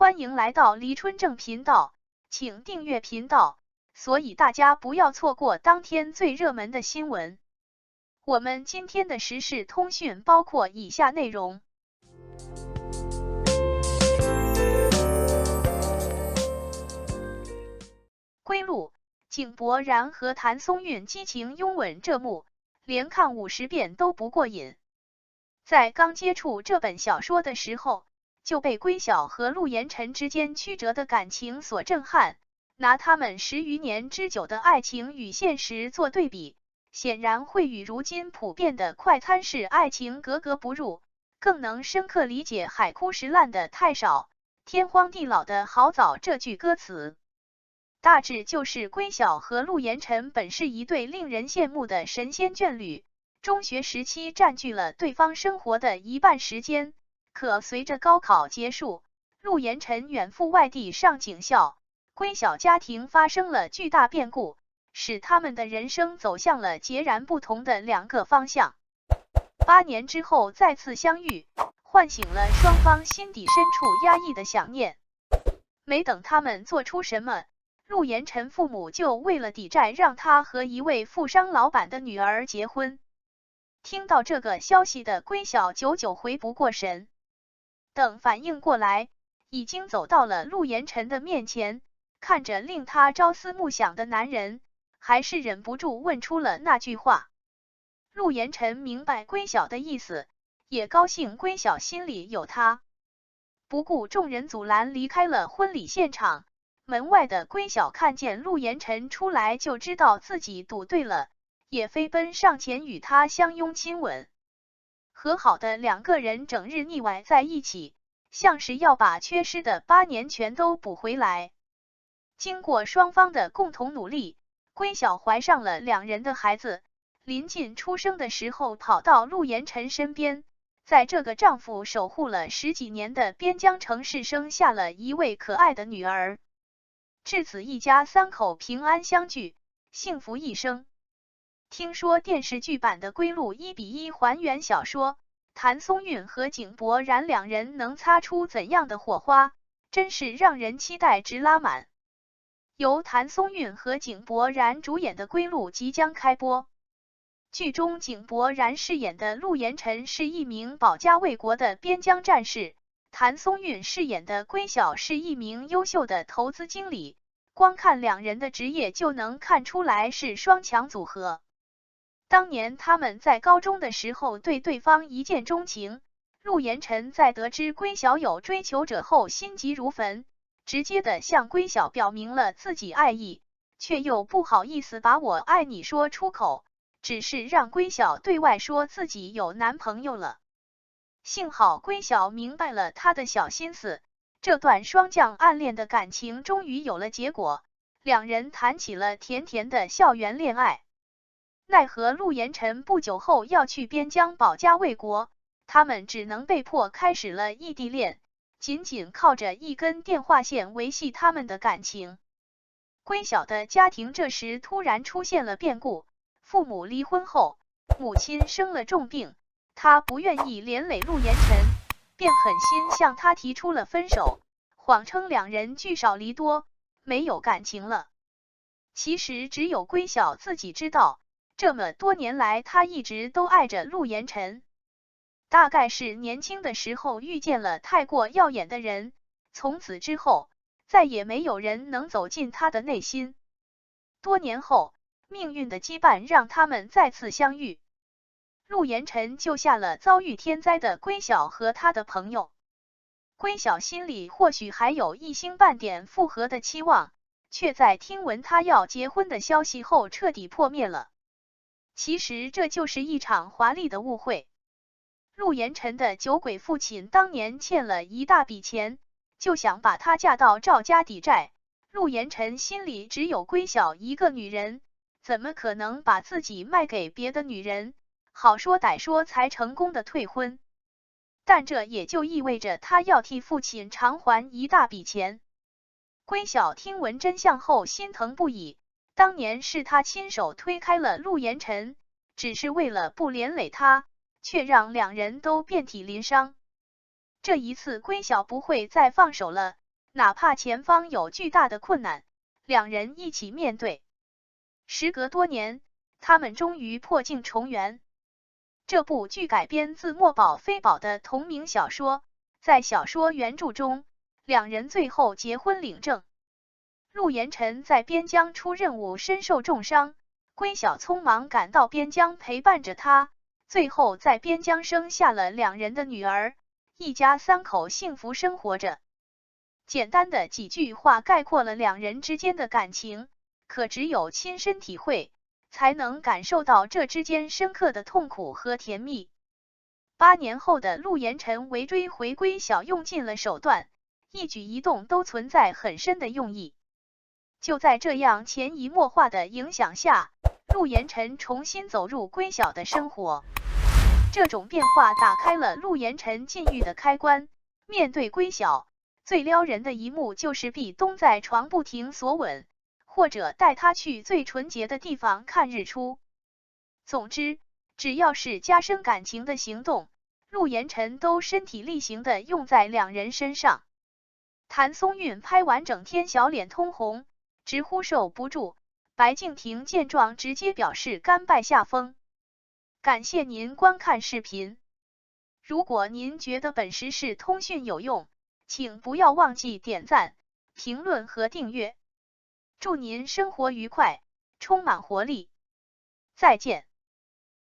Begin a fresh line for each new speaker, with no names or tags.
欢迎来到黎春正频道，请订阅频道，所以大家不要错过当天最热门的新闻。我们今天的时事通讯包括以下内容：归路，井柏然和谭松韵激情拥吻这幕，连看50遍都不过瘾。在刚接触这本小说的时候，就被归晓和陆延辰之间曲折的感情所震撼，拿他们10余年之久的爱情与现实做对比，显然会与如今普遍的快餐式爱情格格不入，更能深刻理解海枯石烂的太少，天荒地老的好早这句歌词。大致就是归晓和陆延辰本是一对令人羡慕的神仙眷侣，中学时期占据了对方生活的一半时间，可随着高考结束，陆延辰远赴外地上警校，归晓家庭发生了巨大变故，使他们的人生走向了截然不同的两个方向。8年之后再次相遇，唤醒了双方心底深处压抑的想念。没等他们做出什么，陆延辰父母就为了抵债让他和一位富商老板的女儿结婚。听到这个消息的归晓久久回不过神，等反应过来，已经走到了陆延辰的面前，看着令他朝思暮想的男人，还是忍不住问出了那句话。陆延辰明白归晓的意思，也高兴归晓心里有他，不顾众人阻拦离开了婚礼现场。门外的归晓看见陆延辰出来，就知道自己赌对了，也飞奔上前与他相拥亲吻。和好的两个人整日腻歪在一起，像是要把缺失的8年全都补回来。经过双方的共同努力，归晓怀上了两人的孩子，临近出生的时候跑到陆延辰身边，在这个丈夫守护了10几年的边疆城市生下了一位可爱的女儿。至此一家3口平安相聚，幸福一生。听说电视剧版的《归路》1:1还原小说，谭松韵和井柏然两人能擦出怎样的火花，真是让人期待值拉满。由谭松韵和井柏然主演的《归路》即将开播。剧中井柏然饰演的陆延辰是一名保家卫国的边疆战士，谭松韵饰演的归晓是一名优秀的投资经理，光看两人的职业就能看出来是双强组合。当年他们在高中的时候对对方一见钟情，陆延辰在得知归晓有追求者后心急如焚，直接的向归晓表明了自己爱意，却又不好意思把我爱你说出口，只是让归晓对外说自己有男朋友了。幸好归晓明白了他的小心思，这段双向暗恋的感情终于有了结果，两人谈起了甜甜的校园恋爱。奈何陆延辰不久后要去边疆保家卫国，他们只能被迫开始了异地恋，仅仅靠着一根电话线维系他们的感情。归晓的家庭这时突然出现了变故，父母离婚后，母亲生了重病，他不愿意连累陆延辰，便狠心向他提出了分手，谎称两人聚少离多，没有感情了。其实只有归晓自己知道，这么多年来他一直都爱着陆延辰，大概是年轻的时候遇见了太过耀眼的人，从此之后再也没有人能走进他的内心。多年后，命运的羁绊让他们再次相遇，陆延辰救下了遭遇天灾的归晓和他的朋友。归晓心里或许还有一星半点复合的期望，却在听闻他要结婚的消息后彻底破灭了。其实这就是一场华丽的误会。陆延辰的酒鬼父亲当年欠了一大笔钱，就想把她嫁到赵家抵债。陆延辰心里只有归晓一个女人，怎么可能把自己卖给别的女人？好说歹说才成功的退婚，但这也就意味着他要替父亲偿还一大笔钱。归晓听闻真相后心疼不已，当年是他亲手推开了陆延辰，只是为了不连累他，却让两人都遍体鳞伤。这一次归晓不会再放手了，哪怕前方有巨大的困难，两人一起面对。时隔多年，他们终于破镜重圆。这部剧改编自墨宝非宝的同名小说，在小说原著中，两人最后结婚领证。陆延辰在边疆出任务，身受重伤，归晓匆忙赶到边疆陪伴着他，最后在边疆生下了两人的女儿，一家三口幸福生活着。简单的几句话概括了两人之间的感情，可只有亲身体会，才能感受到这之间深刻的痛苦和甜蜜。8年后的陆延辰围追回归晓用尽了手段，一举一动都存在很深的用意。就在这样潜移默化的影响下，陆延辰重新走入归晓的生活。这种变化打开了陆延辰禁欲的开关。面对归晓，最撩人的一幕就是壁咚在床不停索吻，或者带他去最纯洁的地方看日出。总之，只要是加深感情的行动，陆延辰都身体力行的用在两人身上。谭松韵拍完整天小脸通红，直呼受不住。白敬亭见状直接表示甘拜下风。感谢您观看视频。如果您觉得本时事通讯有用，请不要忘记点赞、评论和订阅。祝您生活愉快，充满活力。再见。